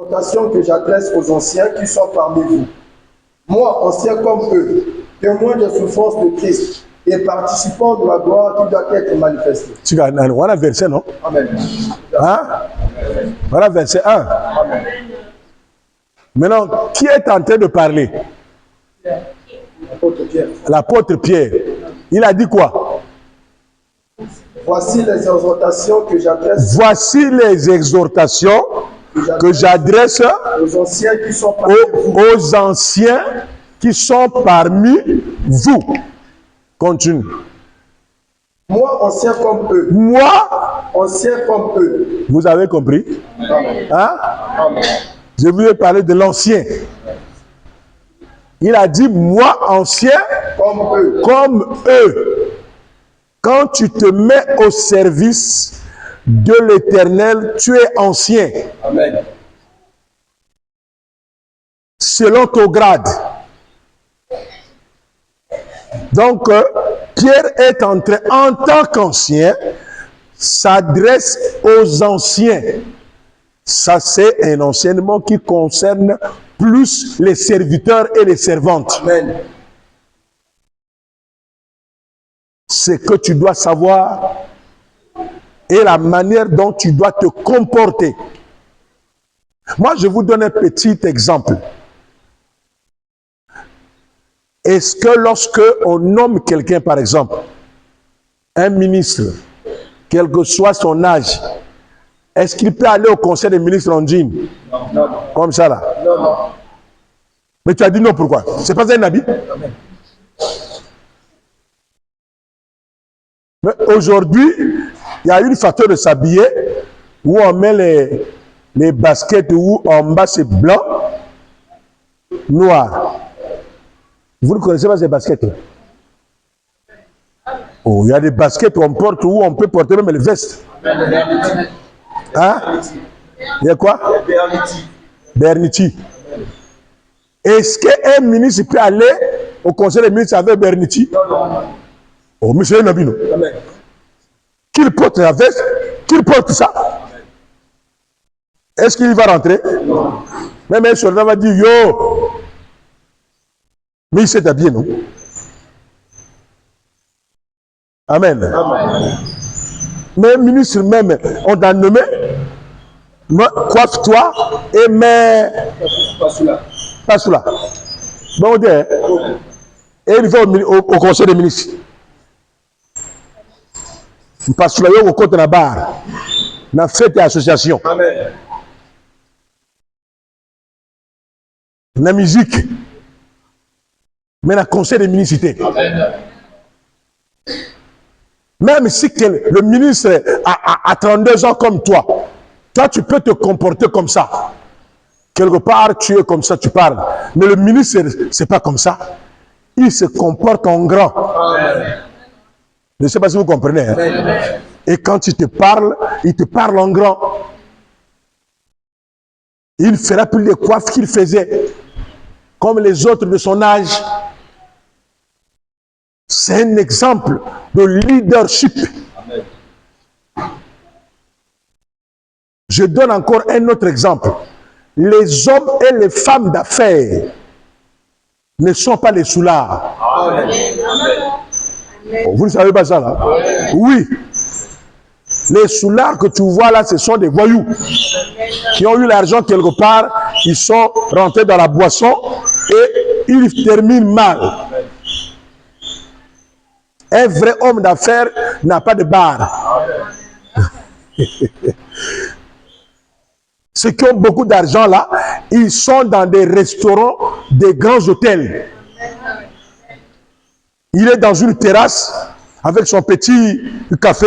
exhortations que j'adresse aux anciens qui sont parmi vous. Moi, ancien comme eux, témoin des souffrances de Christ et participant de la gloire qui doit être manifestée. Voilà verset, non? Amen. Hein? Voilà verset 1. Amen. Maintenant, qui est en train de parler? L'apôtre Pierre. L'apôtre Pierre. Il a dit quoi? Voici les exhortations que j'adresse. Voici les exhortations que j'adresse aux anciens qui sont parmi vous. Aux anciens qui sont parmi vous. Continue. Moi, ancien comme eux. Moi, ancien comme eux. Vous avez compris? Amen. Hein? Amen. Je voulais parler de l'ancien. Il a dit, moi, ancien, comme eux. Comme eux. Quand tu te mets au service de l'Éternel, tu es ancien. Amen. Selon ton grade. Donc, Pierre est en train, en tant qu'ancien, s'adresse aux anciens. Ça, c'est un enseignement qui concerne plus les serviteurs et les servantes. Amen. C'est que tu dois savoir et la manière dont tu dois te comporter. Moi, je vous donne un petit exemple. Est-ce que lorsque on nomme quelqu'un, par exemple, un ministre, quel que soit son âge, est-ce qu'il peut aller au conseil des ministres en jean? Non. Comme ça là? Non. Mais tu as dit non, pourquoi? C'est pas un habit? Amen. Mais aujourd'hui, il y a une façon de s'habiller où on met les baskets où en bas c'est blanc, noir. Vous ne connaissez pas ces baskets là? Oh, il y a des baskets où on porte, où on peut porter même les vestes. Hein? Il y a quoi? Berniti. Est-ce qu'un ministre peut aller au conseil des ministres avec Berniti? Non. Oh, monsieur Nabino. Amen. Qu'il porte la veste, qu'il porte ça. Est-ce qu'il va rentrer? Non. Même un soldat va dire yo. Mais il s'est habillé, non? Amen. Amen. Mais un ministre même, on t'a nommé, coiffe-toi et mets. Pas sous là. Bon, on dit, et il va au conseil des ministres. Parce que là, il y a un compte dans la barre. La fête et association. Amen. La musique. Mais la conseil des ministres. Amen. Même si le ministre a 32 ans comme toi, tu peux te comporter comme ça. Quelque part, tu es comme ça, tu parles. Mais le ministre, c'est pas comme ça. Il se comporte en grand. Amen. Je ne sais pas si vous comprenez. Hein? Amen. Et quand il te parle en grand. Il ne fera plus les coiffes qu'il faisait, comme les autres de son âge. C'est un exemple de leadership. Amen. Je donne encore un autre exemple. Les hommes et les femmes d'affaires ne sont pas les soulards. Amen. Vous ne savez pas ça là? Oui. Les soulards que tu vois là, ce sont des voyous qui ont eu l'argent quelque part, ils sont rentrés dans la boisson et ils terminent mal. Un vrai homme d'affaires n'a pas de bar. Ceux qui ont beaucoup d'argent là, ils sont dans des restaurants, des grands hôtels. Il est dans une terrasse avec son petit café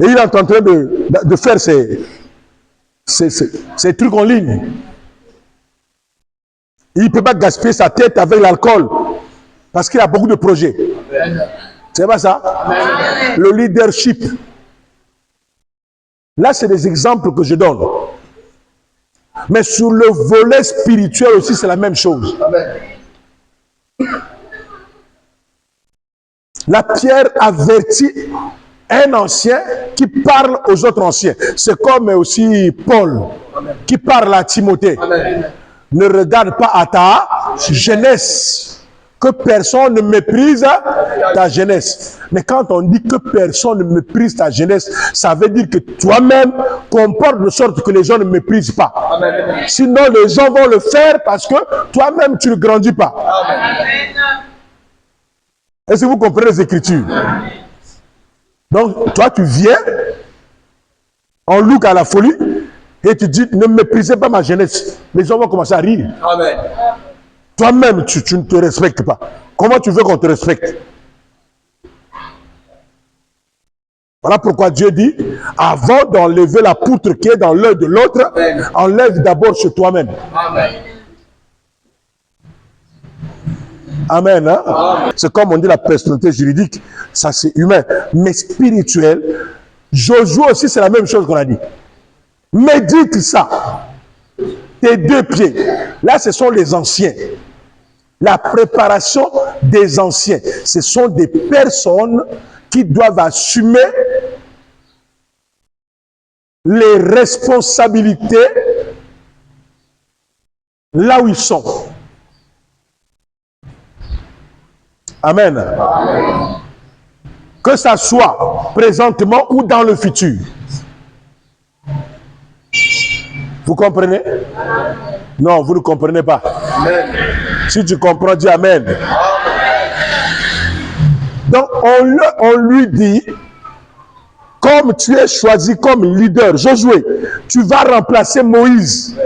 et il est en train de faire ses trucs en ligne. Il ne peut pas gaspiller sa tête avec l'alcool parce qu'il a beaucoup de projets. C'est pas ça? Amen. Le leadership. Là, c'est des exemples que je donne. Mais sur le volet spirituel aussi, c'est la même chose. Amen. La Pierre avertit un ancien qui parle aux autres anciens. C'est comme aussi Paul. qui parle à Timothée. Ne regarde pas à ta jeunesse. Que personne ne méprise ta jeunesse. Mais quand on dit que personne ne méprise ta jeunesse, ça veut dire que toi-même comporte de sorte que les gens ne méprisent pas. Amen. Sinon, les gens vont le faire parce que toi-même, tu ne grandis pas. Est-ce que vous comprenez les Écritures? Donc, toi, tu viens en look à la folie et tu dis, ne méprisez pas ma jeunesse. Les gens vont commencer à rire. Amen. Toi-même, tu ne te respectes pas. Comment tu veux qu'on te respecte? Voilà pourquoi Dieu dit, avant d'enlever la poutre qui est dans l'œil de l'autre, enlève d'abord sur toi-même. Amen. Amen. Hein? Amen. C'est comme on dit la personnalité juridique, ça c'est humain. Mais spirituel, Josué aussi c'est la même chose qu'on a dit. Médite ça. Tes deux pieds. Là ce sont les anciens. La préparation des anciens. Ce sont des personnes qui doivent assumer les responsabilités là où ils sont. Amen. Amen. Que ça soit présentement ou dans le futur. Vous comprenez? Amen. Non, vous ne comprenez pas. Amen. Si tu comprends, dis Amen. Amen. Donc, on lui dit, comme tu es choisi comme leader, Josué, tu vas remplacer Moïse.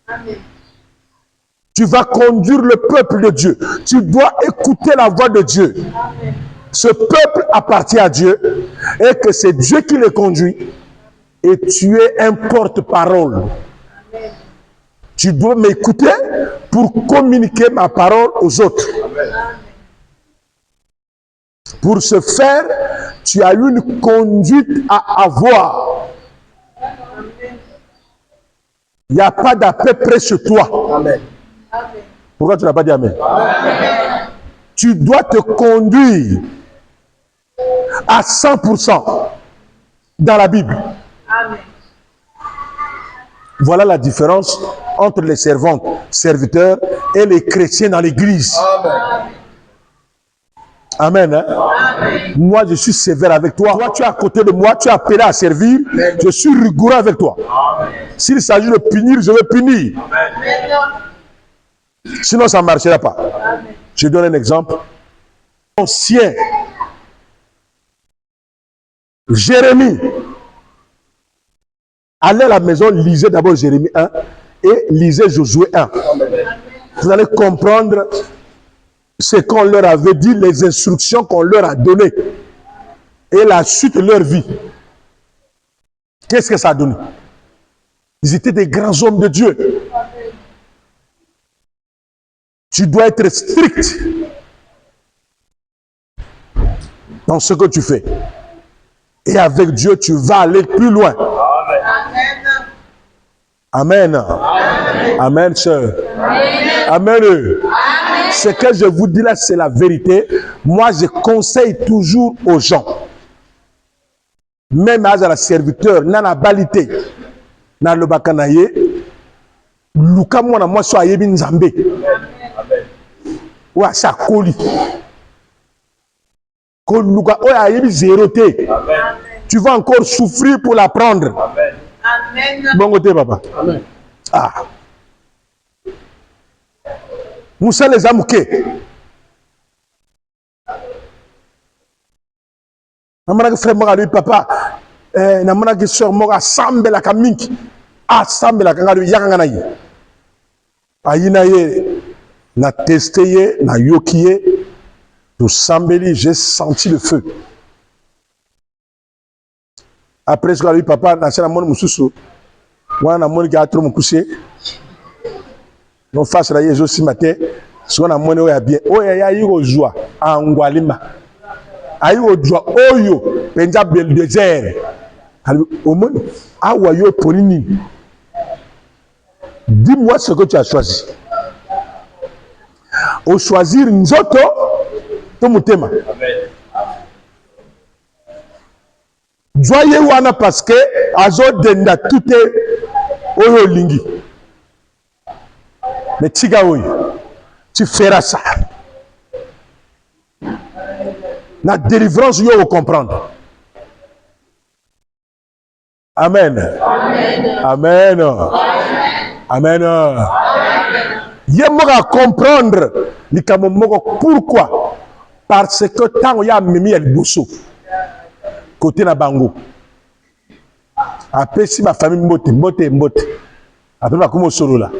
Amen. Tu vas conduire le peuple de Dieu. Tu dois écouter la voix de Dieu. Amen. Ce peuple appartient à Dieu et que c'est Dieu qui le conduit. Et tu es un porte-parole. Amen. Tu dois m'écouter pour communiquer ma parole aux autres. Amen. Pour ce faire, tu as une conduite à avoir. Il n'y a pas d'à peu près sur toi. Amen. Pourquoi tu n'as pas dit Amen? Amen. Tu dois te conduire à 100% dans la Bible. Amen. Voilà la différence entre les servantes, serviteurs et les chrétiens dans l'église. Amen. Amen. Hein? Amen. Moi, je suis sévère avec toi. Toi, tu es à côté de moi, tu es appelé à servir. Amen. Je suis rigoureux avec toi. S'il s'agit de punir, je vais punir. Amen. Sinon, ça ne marchera pas. Amen. Je donne un exemple. Ancien. Jérémie. Allez à la maison, lisez d'abord Jérémie 1 et lisez Josué 1. Amen. Vous allez comprendre ce qu'on leur avait dit, les instructions qu'on leur a données et la suite de leur vie. Qu'est-ce que ça a donné? Ils étaient des grands hommes de Dieu. Tu dois être strict dans ce que tu fais. Et avec Dieu, tu vas aller plus loin. Amen. Amen. Amen, sœur. Amen. Amen. Ce que je vous dis là, c'est la vérité. Moi, je conseille toujours aux gens, même à la serviteur, nana balité, na le bakanaye, luka mwana moi so ayebi nzambe. Wa sa koli. Ko luka o ayebi zéro te. Tu vas encore souffrir pour l'apprendre. Amen. Bon côté papa. Amen. Ah. Moussa les amouké. Namana frère moka lui papa. Namana que sœur moka sambe la kaminki. Ah sambe la kanga lui yakanga nayi. Ayina ye na testé ye na yokiye. Tout sambeli j'ai senti le feu. Après ce que lui papa na sala mon mususu. Wana mon ga trop mon coucher. Non face la yezo si matin. Ce qu'on a monnaie oya bien. Oya yiro joie en Ngwalima. Ayiro joie oyo penja bel désert. Au moins awayo ponini. Dis-moi ce que tu as choisi. Au choisir nzoto to mutema. Amen. Joyeux wana parce que azo denda tout est Oyo lingi. Mais tiga oyo. Tu feras ça. La délivrance, yo comprendre. Amen. Amen. Amen. Yemora comprendre pourquoi. Parce que tant y a mimi el bosso côté na bango. Après si ma famille mbote. Après ma comme solo là.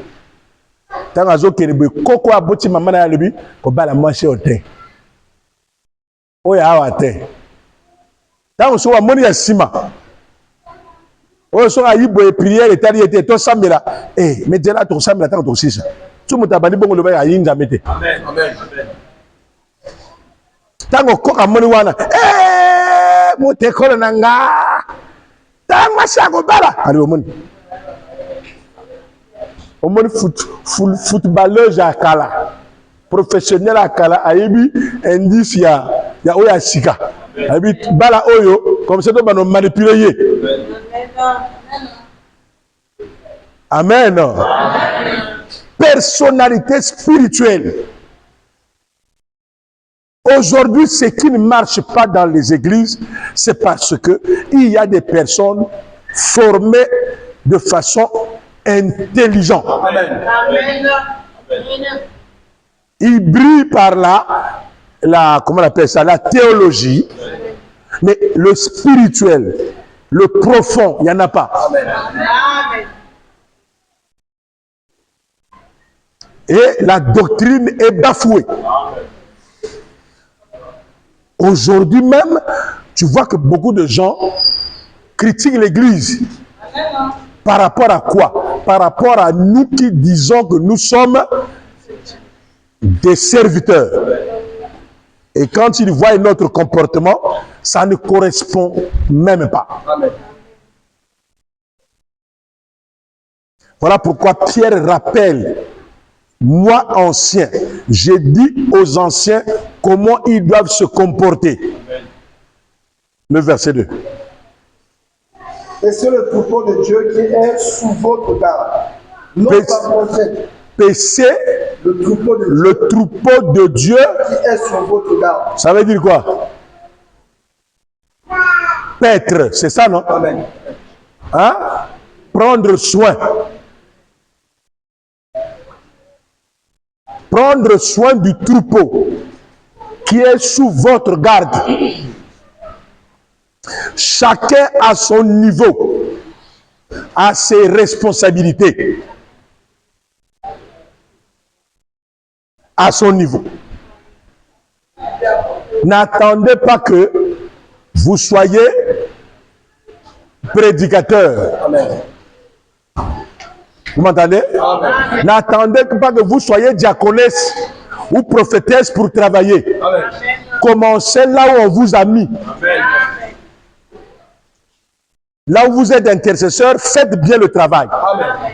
Tant azo kenebe koko aboti mama na lebi ko bala marché hotel. Oya awate. Tant so wa moni ya sima. Oyo so ayi boye prière etali ete to sambela mais déjà to sambela tant to sisa. Tu mutabani bongo le ba ayi nzamete. Amen. Amen. Tango koka moni wana mote kola nanga tango sako bala ali omoni footballeuse akala professionnel akala ayebi indice ya oya sika ayebi bala oyo comme ça to bano manipuler ye. Amen. Personnalité spirituelle. Aujourd'hui, ce qui ne marche pas dans les églises, c'est parce que il y a des personnes formées de façon intelligente. Amen. Ils brillent par comment on appelle ça, la théologie, mais le spirituel, le profond, il n'y en a pas. Amen. Et la doctrine est bafouée. Aujourd'hui même, tu vois que beaucoup de gens critiquent l'Église. Par rapport à quoi? Par rapport à nous qui disons que nous sommes des serviteurs. Et quand ils voient notre comportement, ça ne correspond même pas. Amen. Voilà pourquoi Pierre rappelle, moi ancien, j'ai dit aux anciens comment ils doivent se comporter. Amen. Le verset 2. Et c'est le troupeau de Dieu qui est sous votre garde. Non pas projet. Péché, le troupeau de Dieu qui est sous votre garde. Ça veut dire quoi? Paître, c'est ça, non? Amen. Hein? Prendre soin. Prendre soin du troupeau qui est sous votre garde. Chacun à son niveau, à ses responsabilités. À son niveau. N'attendez pas que vous soyez prédicateur. Amen. Vous m'entendez? N'attendez pas que vous soyez diaconesse ou prophétesse pour travailler. Amen. Commencez là où on vous a mis. Amen. Là où vous êtes intercesseur, faites bien le travail. Amen.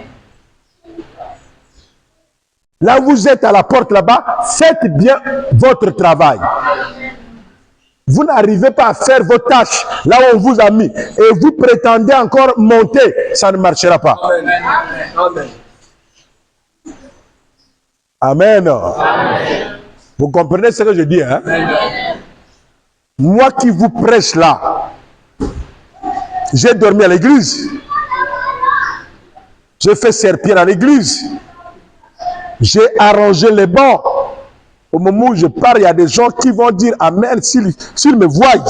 Là où vous êtes à la porte là-bas, faites bien votre travail. Vous n'arrivez pas à faire vos tâches là où on vous a mis et vous prétendez encore monter, ça ne marchera pas. Amen. Amen. Amen. Vous comprenez ce que je dis, hein? Moi qui vous prêche là, j'ai dormi à l'église. J'ai fait serpir à l'église. J'ai arrangé les bancs. Au moment où je parle, il y a des gens qui vont dire Amen s'ils me voient.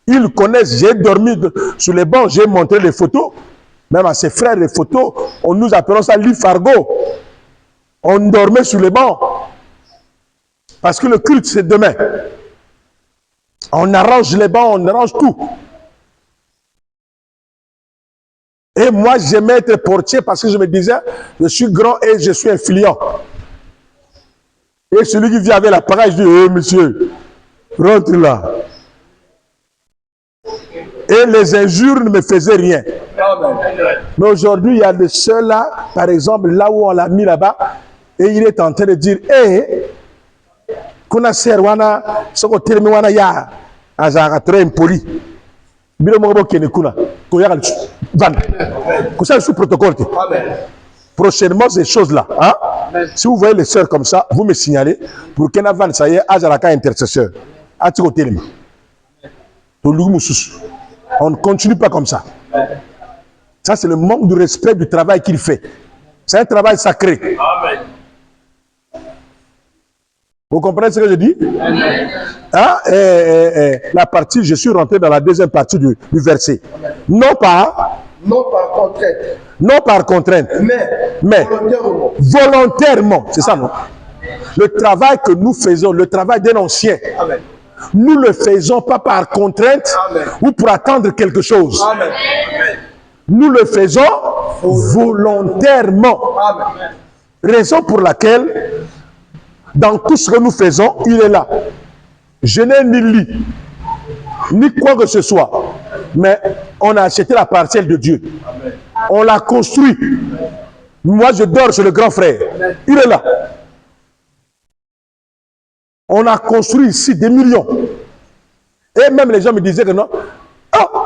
Ils connaissent, j'ai dormi sur les bancs, j'ai montré les photos. Même à ses frères, les photos, nous appelons ça lit Fargo. On dormait sur les bancs. Parce que le culte, c'est demain. On arrange les bancs, on arrange tout. Et moi, j'aimais être portier parce que je me disais, je suis grand et je suis influent. Et celui qui vient avec l'appareil, je dis, hey, monsieur, rentre là. Et les injures ne me faisaient rien. Mais aujourd'hui, il y a de ceux-là, par exemple, là où on l'a mis là-bas, et il est en train de dire, hé, qu'on a serwana, ce qu'on termine, wana ya, azara très impoli. Bilo mo kene kuna. Ko ya vendre. Ko ça sous protocole. Prochainement ces choses là, hein? Si vous voyez les sœurs comme ça, vous me signalez pour qu'un avant ça y est Azaraka intercesseur. Atiko telema. To lugu on ne continue pas comme ça. Ça, c'est le manque de respect du travail qu'il fait. C'est un travail sacré. Amen. Vous comprenez ce que je dis? Hein? La partie, je suis rentré dans la deuxième partie du verset. Non par contrainte. Non par contrainte. Mais volontairement. C'est ça, non? Le travail que nous faisons, le travail d'un ancien. Amen. Nous ne le faisons pas par contrainte. Amen. Ou pour attendre quelque chose. Amen. Nous le faisons volontairement. Amen. Raison pour laquelle, dans tout ce que nous faisons, il est là. Je n'ai ni lit, ni quoi que ce soit. Mais on a acheté la parcelle de Dieu. Amen. On l'a construit. Amen. Moi, je dors chez le grand frère. Amen. Il est là. On a construit ici des millions. Et même les gens me disaient que non. Oh,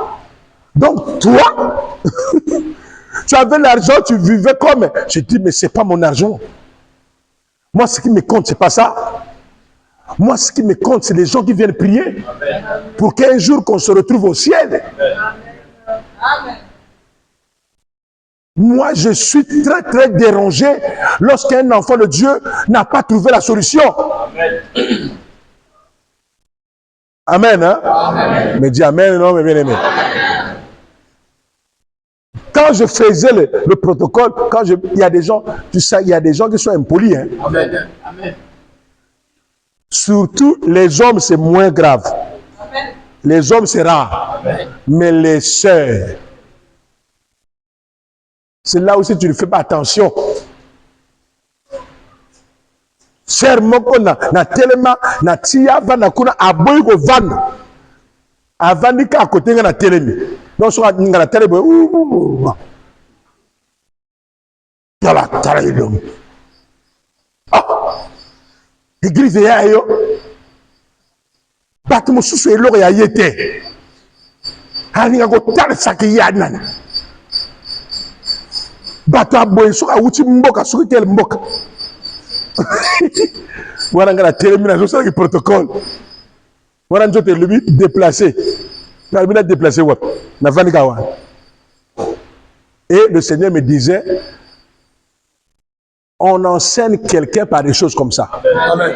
donc toi, tu avais l'argent, tu vivais comme... Je dis, mais ce n'est pas mon argent. Moi, ce qui me compte, ce n'est pas ça. Moi, ce qui me compte, c'est les gens qui viennent prier. Amen. Pour qu'un jour, qu'on se retrouve au ciel. Amen. Moi, je suis très, très dérangé lorsqu'un enfant de Dieu n'a pas trouvé la solution. Amen. Amen, hein? Amen. Mais dis Amen, non, mais bien aimé. Amen. Quand je faisais le protocole, il y a des gens, tu sais, il y a des gens qui sont impolis. Hein? Amen. Amen. Surtout, les hommes, c'est moins grave. Amen. Les hommes, c'est rare. Amen. Mais les sœurs, c'est là aussi tu ne fais pas attention. Sœur moko na telema na tia vana kuna aboyi ko vana. Avandi ka côté na telemi. Non so ngana telebo. Tala tala idom. Ah. Église ya yo. Batu mususu eloko ya yete. Hani nga ko tala saki ya nana. Batu aboyi so awuti mboka so kel mboka. Voilà la télémina, je sais le protocole. Voilà je te lui déplacé. La déplacé what? Et le Seigneur me disait, on enseigne quelqu'un par des choses comme ça. Amen.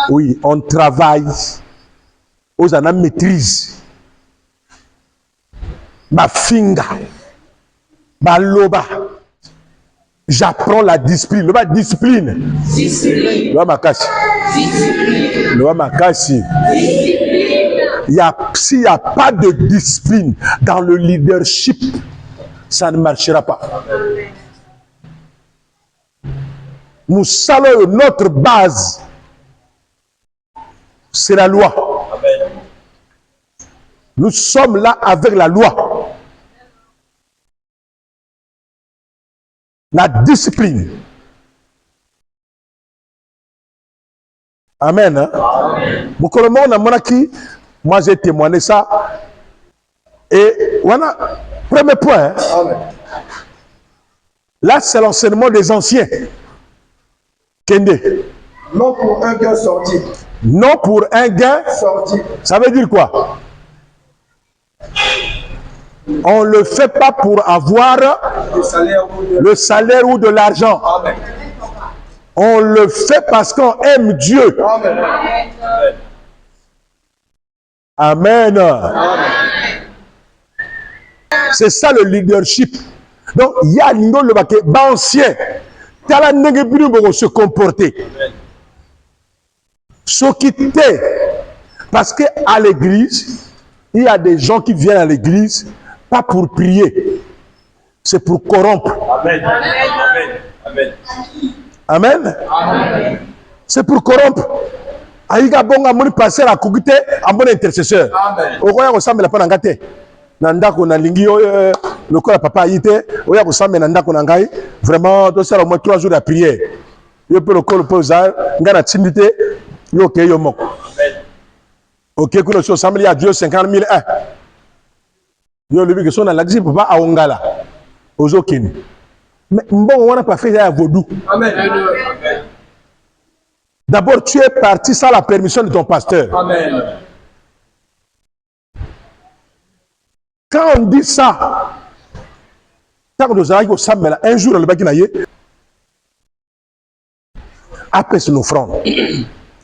Oui, on travaille aux ana maîtrise. Ma finga, ma loba. J'apprends la discipline. Le discipline. Discipline. Le makasi. Discipline. Le makasi. S'il n'y a pas de discipline dans le leadership, ça ne marchera pas. Nous savons notre base, c'est la loi. Amen. Nous sommes là avec la loi. La discipline. Amen. Hein? Amen. Moi j'ai témoigné ça. Et voilà, premier point. Hein? Amen. Là, c'est l'enseignement des anciens. Kende. Non pour un gain sorti. Non pour un gain sorti. Ça veut dire quoi? On ne le fait pas pour avoir le salaire ou de l'argent. On le fait parce qu'on aime Dieu. Amen. Amen. C'est ça le leadership. Donc, il y a le baquet ancien. Tu as la se comporter. Ce qui t'est. Parce qu'à l'église, il y a des gens qui viennent à l'église. Pas pour prier, c'est pour corrompre. Amen. Amen. Amen. Amen. C'est pour corrompre. Aïga bonga moni passer la coquité en bon intercesseur. Amen. Okoya ressemble la panangate. Nanda ko na lingi le corps papa yité, oya ressemble nanda ko nangai. Vraiment to sera au moins 3 jours de prière. Yo peut le corps posa ngana timité yo ke yo moko. Amen. OK que le ressemble à Dieu 50 000 1. Yo le que son à l'axi papa à Ongala. Ozokini. Mais bon, on n'a pas fait ça à vaudou. Amen. D'abord, tu es parti sans la permission de ton pasteur. Amen. Quand on dit ça, un jour, le bac après son offrande.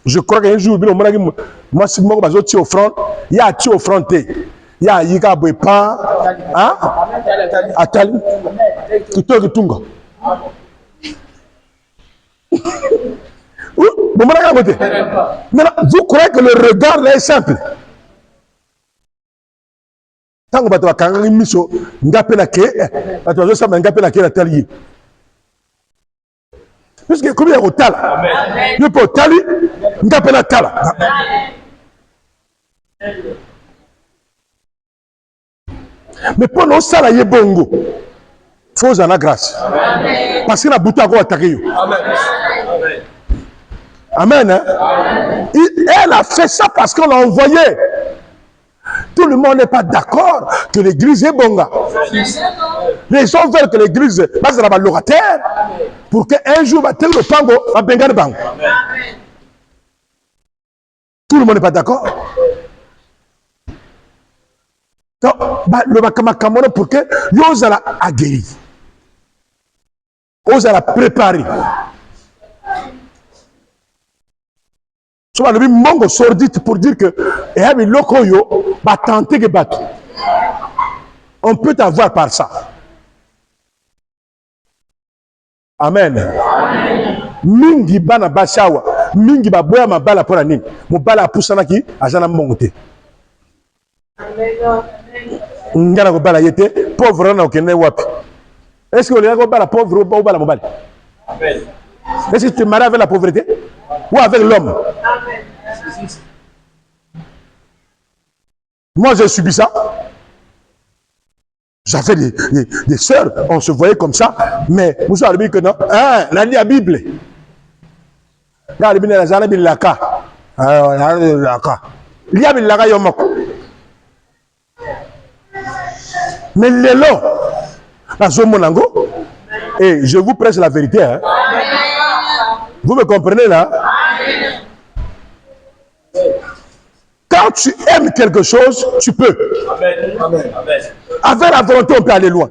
Je crois qu'un jour, moi, si moi, je suis offrande, il y a tu offrande. Il y a Yika Bwepa, hein? Atali, Tutogi Tunga. Maintenant, vous croyez que le regard là est simple? Tant que vous avez mis sur Ngapelake, vous avez mis Ngapelake la tali. Parce que combien de tala? Il peut tali, Ngapela tala. Mais pendant ça, là, il y a bongo. Il faut en la grâce. Parce qu'il a bouté à quoi attaquer. Amen. Hein? Elle a fait ça parce qu'on l'a envoyé. Tout le monde n'est pas d'accord que l'église est bonga. Les gens veulent que l'église passe dans la locataire pour qu'un jour, le pango va benga de bango. Tout le monde n'est pas d'accord. Donc, le Makamakamona pour que Yosala a guéri. Yosala préparé. Souvent, le mongo sordide pour dire que l'okoyo va tenter de battre. On peut t'avoir par ça. Amen. Mingi bana bashawa, mingi baboya mabala pour la nini. Mobala poussana ki ajana mongote. Ngana ko bala yete pauvre na okene wapi. Est-ce que le bala pauvre ou bala mobali? Amen. Est-ce que tu es marié avec la pauvreté ou avec l'homme? Moi j'ai subi ça. J'avais des sœurs, on se voyait comme ça, mais vous savez que non, hein, la Bible. La Bible la Bible la ka. Mais les lots, la zone monango, et je vous prêche la vérité. Hein. Vous me comprenez là? Quand tu aimes quelque chose, tu peux. Amen. Amen. Avec la volonté, on peut aller loin.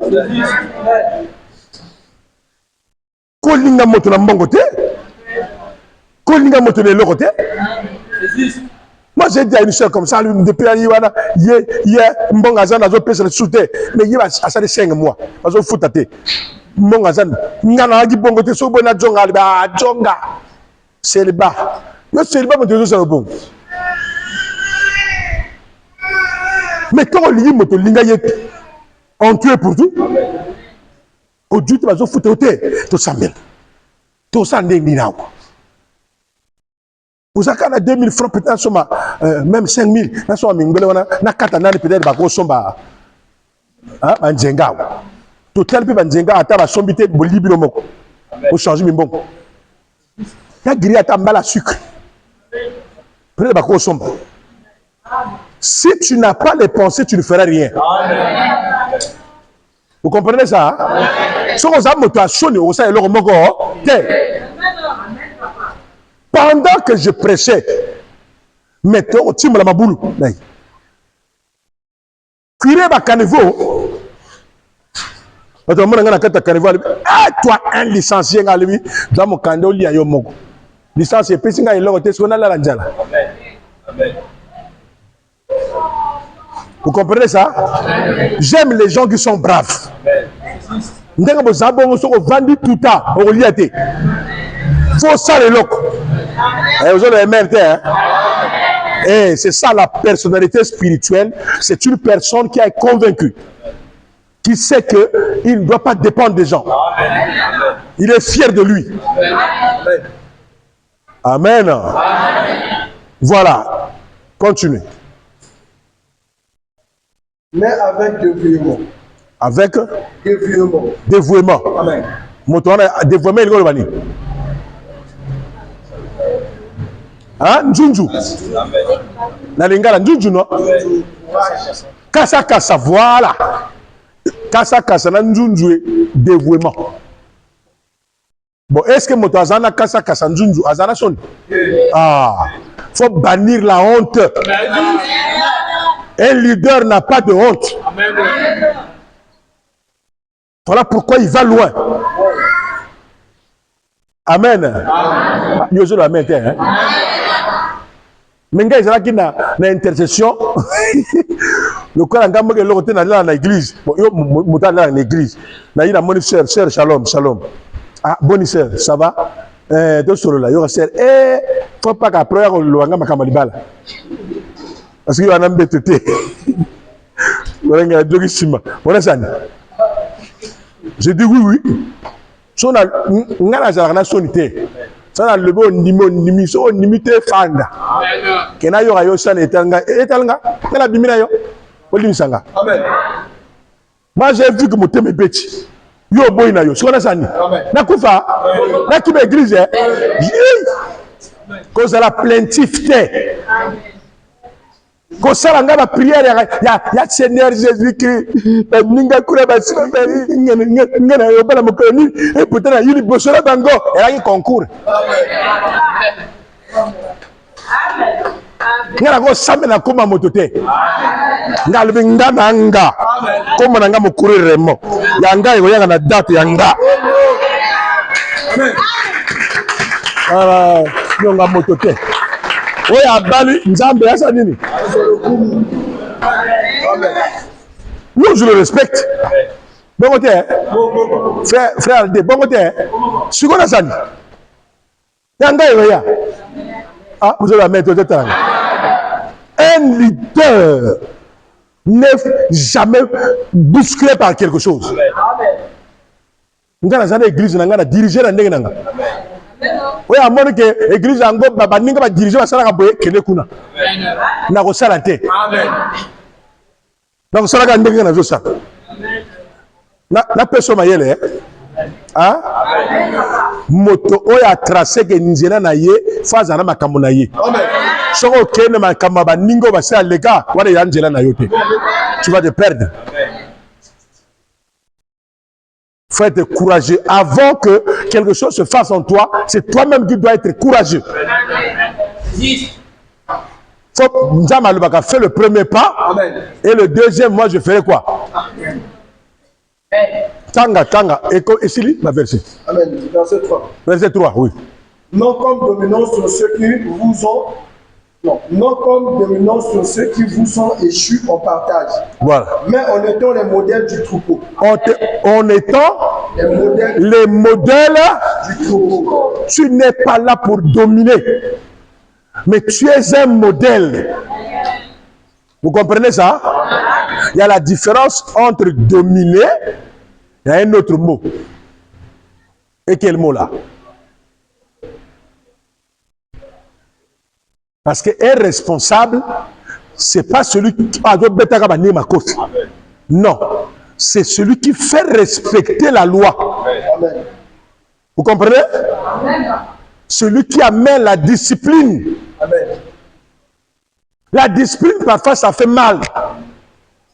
Kolinga moto na mbongote. Kolinga moto na l'autre côté. Moi, j'ai dit à une soeur comme ça, depuis il y a mbongazan dans un peu le soutien, mais il y a ça de 5 mois. Parce que foutate. Mbongazan, ngana agi bongote so bona jonga ba jonga. C'est le bas. Yo c'est le bas mais toujours ça bon. Mais quand on lit moto linga yet, on tue pour tout. Au Dieu tu vas se foutre au thé, tout ça mille. Tout ça n'est ni là. Vous avez 2000 francs, peut-être même 5000. Nous sommes en 4 ans, peut-être que somba. Ah, Njenga. Total peu Njenga ata ba sombité bo libino moko. Pour changer min bon. Ya giri ata mbala sucre. Peut-être que somba. Si tu n'as pas les pensées, tu ne feras rien. Amen. Vous comprenez ça? Si on a motivation, on sait alors moko. Pendant que je prêchais, mettez au timbre la maboulou. Cuirez ma caniveau. Toi, un licencié, dans mon candidat, il y a un mot. Licencié, puis il y a un autre, on a la lanjala. Vous comprenez ça? J'aime les gens qui sont braves. Nous avons vendu tout à l'heure. Faut ça les locaux. Et vous avez MRT, hein? Et c'est ça la personnalité spirituelle. C'est une personne qui est convaincue, qui sait qu'il ne doit pas dépendre des gens. Il est fier de lui. Amen. Voilà. Continuez. Mais avec dévouement. Avec dévouement. Dévouement. Amen. Dévouement, il va venir. Hein? Njunju. Na lingala njunju no. Kasa kasa, voilà. Kasa kasa, na nzunzu dévouement. Bon, est-ce que moto azana kasa kasa nzunzu azana son? Ah, faut bannir la honte. Un leader n'a pas de honte. Voilà pourquoi il va loin. Amen. Yo je l'amen hein. Menga ezala ki na intercession. Le corps ngamba ke lokote na l'église. Bon yo muta na l'église. Na ina moni sœur shalom shalom. Ah bonne sœur, ça va? De solo là, yo sœur faut pas qu'après on lo ngamba kamalibala. Parce que yo ana mbetete. Orenga dogi sima. Ona sani. Je dis oui. So na ngana za na sonité. Ça na lebo nimi so nimité fanda. Kena yo ayo sana etanga ngala bimina yo. Olimisanga. Amen. Moi j'ai vu que moteme beti. Yo boy na yo. So na sani. Na kufa. Na kibe église. Cause la plaintivité. Kosala nga ba prière ya Seigneur Jésus-Christ ninga kure ba ngena yo bala mokoni et peut-être yili bosola bango et là concours ngana ko samena koma motote ngalbe ngana nga koma nanga mokurire mo yanga yo yanga na date yanga ah nyonga motote oya bali nzambe yasa nini. Nous je le respecte. Bon côté frère de bon côté sukona sani yanga ya ah vous allez la mettre au un leader n'est jamais bousculé par quelque chose. Ngana zana église ngana diriger la ndenge nanga. Oui, à mon que l'église en go baba ninga ba diriger ba sala boye kene kuna. Na ko sala te. Amen. Na ko sala ga ndenge na zo sa. Na peso mayele hein? Moto oya tracé que nzela na ye faza na makambo na ye. Amen. Soko kene makambo ba ningo ba sala lega wala ya nzela na yo te. Tu vas te perdre. Il faut être courageux. Avant que quelque chose se fasse en toi, c'est toi-même qui dois être courageux. Faut Nzama fait le premier pas. Amen. Et le deuxième, moi je ferai quoi? Tanga. Et ici, la verset. Amen. Verset 3. Verset 3, oui. Non comme dominant sur ceux qui vous ont. Non comme dominant sur ceux qui vous sont échus en partage. Voilà. Mais en étant les modèles du troupeau. En étant les modèles du troupeau. Tu n'es pas là pour dominer. Mais tu es un modèle. Vous comprenez ça? Il y a la différence entre dominer et un autre mot. Et quel mot là? Parce qu'un responsable, ce n'est pas celui qui a non, c'est celui qui fait respecter la loi. Amen. Vous comprenez? Amen. Celui qui amène la discipline. Amen. La discipline, parfois, ça fait mal.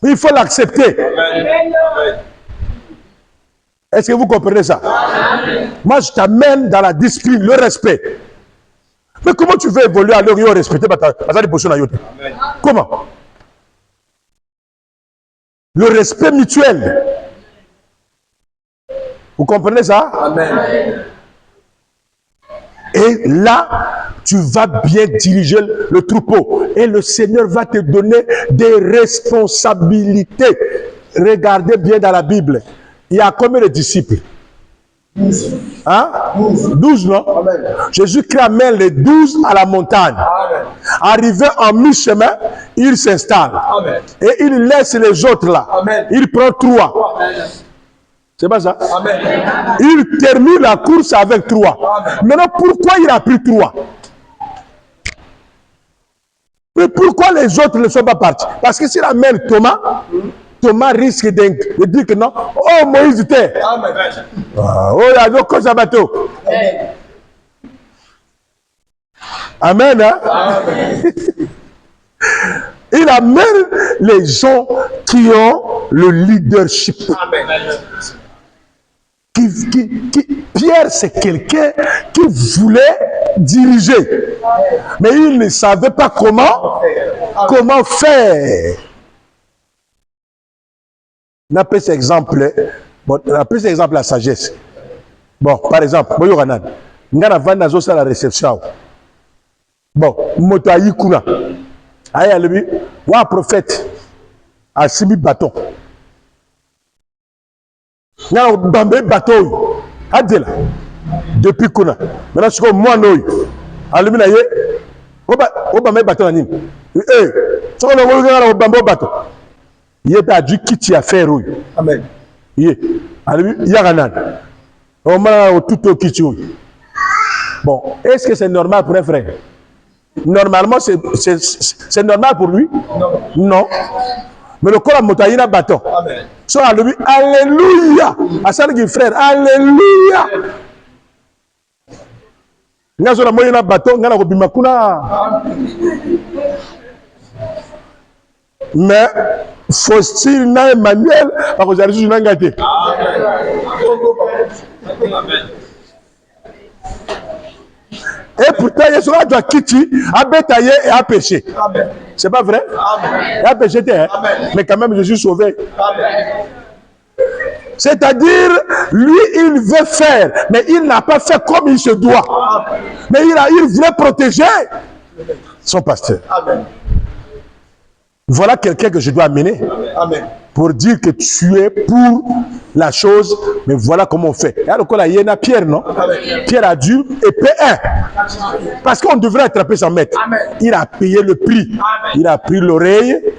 Mais il faut l'accepter. Est-ce que vous comprenez ça? Amen. Moi, je t'amène dans la discipline, le respect. Mais comment tu veux évoluer alors qu'il faut respecter ta position? Comment? Le respect mutuel. Vous comprenez ça? Amen. Et là, tu vas bien diriger le troupeau. Et le Seigneur va te donner des responsabilités. Regardez bien dans la Bible. Il y a combien de disciples? 12. Hein? 12, non? Amen. Jésus amène les 12 à la montagne. Amen. Arrivé en mi-chemin, il s'installe. Et il laisse les autres là. Amen. Il prend 3. C'est pas ça? Amen. Il termine la course avec 3. Amen. Maintenant, pourquoi il a pris 3? Mais pourquoi les autres ne sont pas partis? Parce que s'il amène Thomas, Thomas risque de dire que non. Oh, Moïse était. Oh, il y a d'autres choses à bateau. Amen. Hein? Amen. Il amène les gens qui ont le leadership. Pierre, c'est quelqu'un qui voulait diriger, mais il ne savait pas comment faire. On appelle cet exemple, la sagesse. Bon, par exemple, on a la réception. Bon, moto ayikuna. Aïe, lui, wa prophète a simi bâton. N'a bambé bateau. Adela. Depuis kuna. Maintenant, c'est comme moi, nous. Alumi na ye. Oba me bateau nani. Eh, c'est comme le bambé bateau. Il est à du kiti à faire. Amen. Yé. Alumi, yaganan. On m'a tout au kiti. Bon, est-ce que c'est normal pour un frère? Normalement, c'est normal pour lui? Non. Mais le corps a montagne à bâton. So, alléluia. À ça, le frère, alléluia. Nous sommes moyen à bâton, nous avons bimakuna. Mais, faut-il n'a Emmanuel, parce que j'ai une gâté. Et pourtant, il sera doit quitter, à bétailler et à pêcher. C'est pas vrai? Et à pêcher, mais quand même, je suis sauvé. C'est-à-dire, lui, il veut faire, mais il n'a pas fait comme il se doit. Mais il voulait protéger son pasteur. Voilà quelqu'un que je dois amener. Pour dire que tu es pour la chose, mais voilà comment on fait. Et alors, il y a Pierre, non? Pierre a dû payer parce qu'on devrait attraper son maître. Il a payé le prix. Il a pris l'oreille,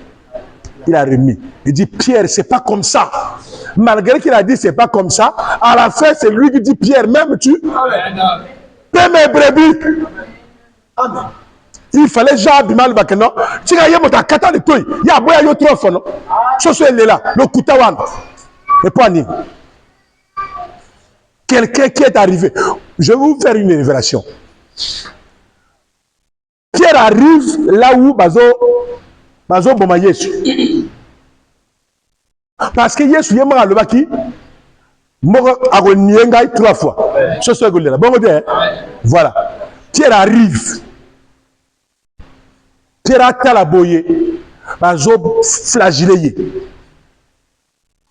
il a remis. Il dit, Pierre, c'est pas comme ça. Malgré qu'il a dit, c'est pas comme ça, à la fin, c'est lui qui dit, Pierre, même tu paie mes brebis. Amen. Il fallait genre du mal bakeno. Tu as yé ta kata de toi. Il y a boya yo trop fono. Ce soit là, le koutawan. Et pas ni. Quelqu'un qui est arrivé. Je vais vous faire une révélation. Pierre arrive là où Bazo Boma Yesu. Parce que Yesu yé m'a le baki. Moro agonienga 3 fois. Ce soit là. Bon voilà. Pierre arrive. Pierre a talaboyé, bazo flagellé.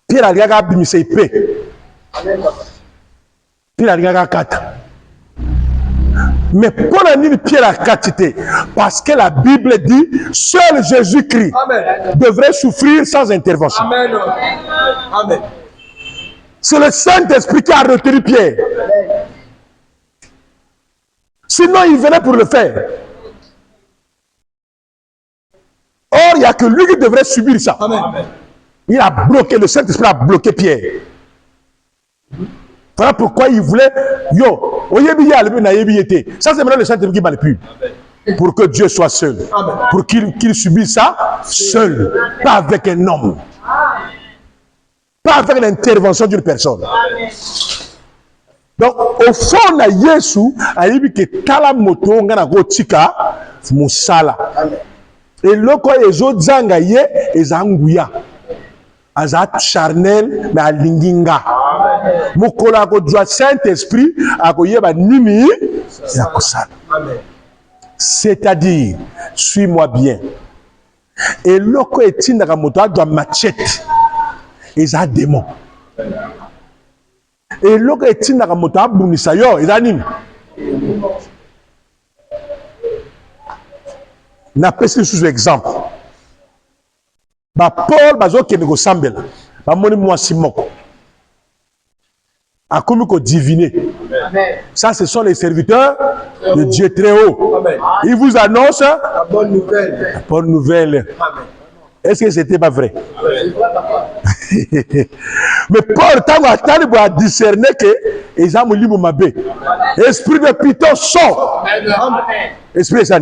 Pierre a regardé bimise épée. Pierre a regardé kata. Mais pour la nuit, Pierre a catité. Parce que la Bible dit, seul Jésus-Christ devrait souffrir sans intervention. Amen. Amen. C'est le Saint-Esprit qui a retenu Pierre. Sinon, il venait pour le faire. Or, il n'y a que lui qui devrait subir ça. Amen. Il a bloqué, le Saint-Esprit a bloqué Pierre. Voilà pourquoi il voulait. Ça, c'est maintenant le Saint-Esprit qui manipule. Pour que Dieu soit seul. Amen. Pour qu'il subisse ça seul. Pas avec un homme. Pas avec l'intervention d'une personne. Amen. Donc, au fond, on a Yesu, a dit que Tala Moto, on a Gotika, Moussala. Et le quoi les autres zangaye et zanguya azat charnel mais alinginga mukola ko doit Saint-Esprit akoye ba nimi ya kosala. C'est-à-dire suis-moi bien. Et le quoi etinda ka moto doit machette et za démon. Et le quoi etinda ka moto abunisa yo et za nimi. Na pesi sous exemple. Ba Paul bazo ke nego sambela. Ba moni moi simoko. A comme ko diviner. Ça ce sont les serviteurs de Dieu très haut. Amen. Il vous annonce la bonne nouvelle. La bonne nouvelle. Est-ce que c'était pas vrai? Mais Paul tant a discerné que ils ont libre mabé. Esprit de Python sort. Esprit ça.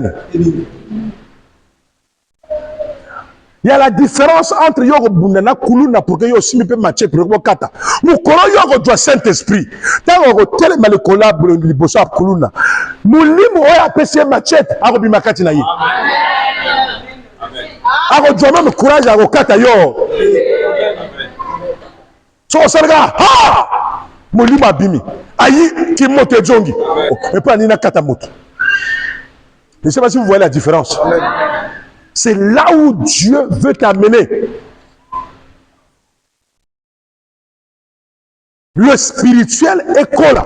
Il y a la différence entre Yoko Bundana Kuluna pour que Yo Simi peut matcher pour le Kata. Moukolo Yoko doit Saint-Esprit. Tant qu'on tel mal collable de Bossa Kuluna. Moulim Oya PC Machette, Arabi Makati Naye. ako doit même courage à kata yo. So sarga ha molima bimi ayi ki moto jongi et pas nina kata moto. Je ne sais pas si vous voyez la différence. C'est là où Dieu veut t'amener. Le spirituel est là.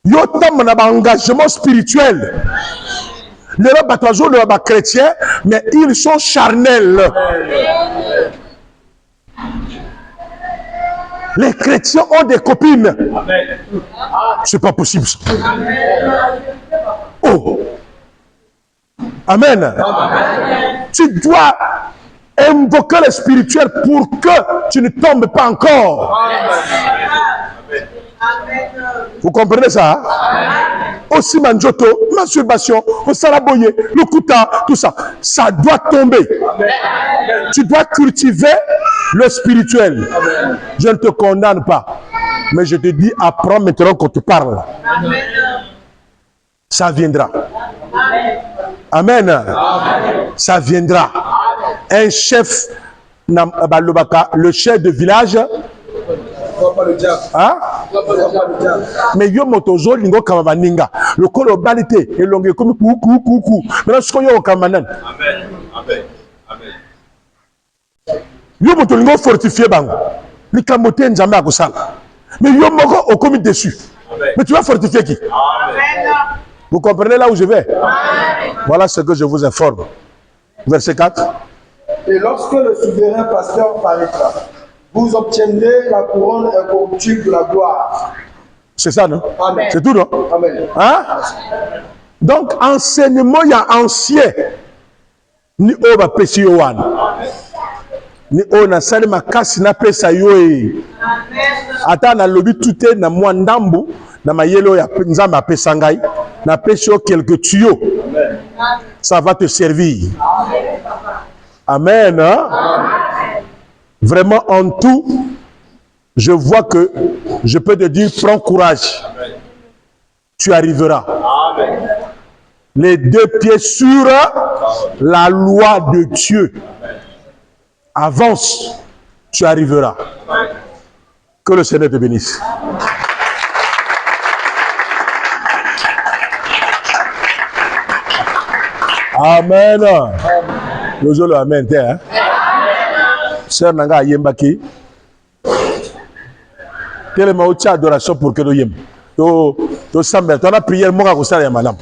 Yo tam na ba engagement spirituel. Les batoiseaux ne sont pas chrétiens, mais ils sont charnels. Les chrétiens ont des copines. C'est pas possible ça. Oh. Amen. Amen. Tu dois invoquer le spirituel pour que tu ne tombes pas encore. Amen. Vous comprenez ça? Aussi manjoto, masturbation, au salaboye, le kuta, tout ça. Ça doit tomber. Amen. Tu dois cultiver le spirituel. Amen. Je ne te condamne pas. Mais je te dis, apprends maintenant qu'on te parle. Amen. Ça viendra. Amen. Amen. Ça viendra. Amen. Un chef, le chef de village, hein? Mais yo motozo lingo kama ninga le kolo balite elonge comme coucou maintenant ce qu'on yo kamanan. Amen. Amen. Amen. Yo moto lingo fortifié bango likamote nzambe akosala mais yo moko okomi dessus. Amen. Mais tu vas fortifier qui? Amen. Vous comprenez là où je vais? Amen. Voilà ce que je vous informe. Verset 4. Et lorsque le souverain pasteur paraîtra, vous obtiendrez la couronne incorruptible de la gloire. C'est ça, non? Amen. C'est tout, non? Amen. Hein? Donc, enseignement, il y a ancien. Ni oba pesi yowan. Ni ona sali makasi na pesa yoe. Ata na lobi tout na mwandambu na mayelo ya nzamba pesa ngai na pesi yo quelques tuyaux. Amen. Ça va te servir. Amen. Hein? Amen. Vraiment, en tout, je vois que je peux te dire, prends courage. Amen. Tu arriveras. Amen. Les deux pieds sur la loi de Dieu. Amen. Avance, tu arriveras. Amen. Que le Seigneur te bénisse. Amen. Nous allons amen. Hein? Sœur Nanga Yembaki. Quelle est ma adoration pour que nous yem? To sambe, tu as prié mon gars au salaire madame.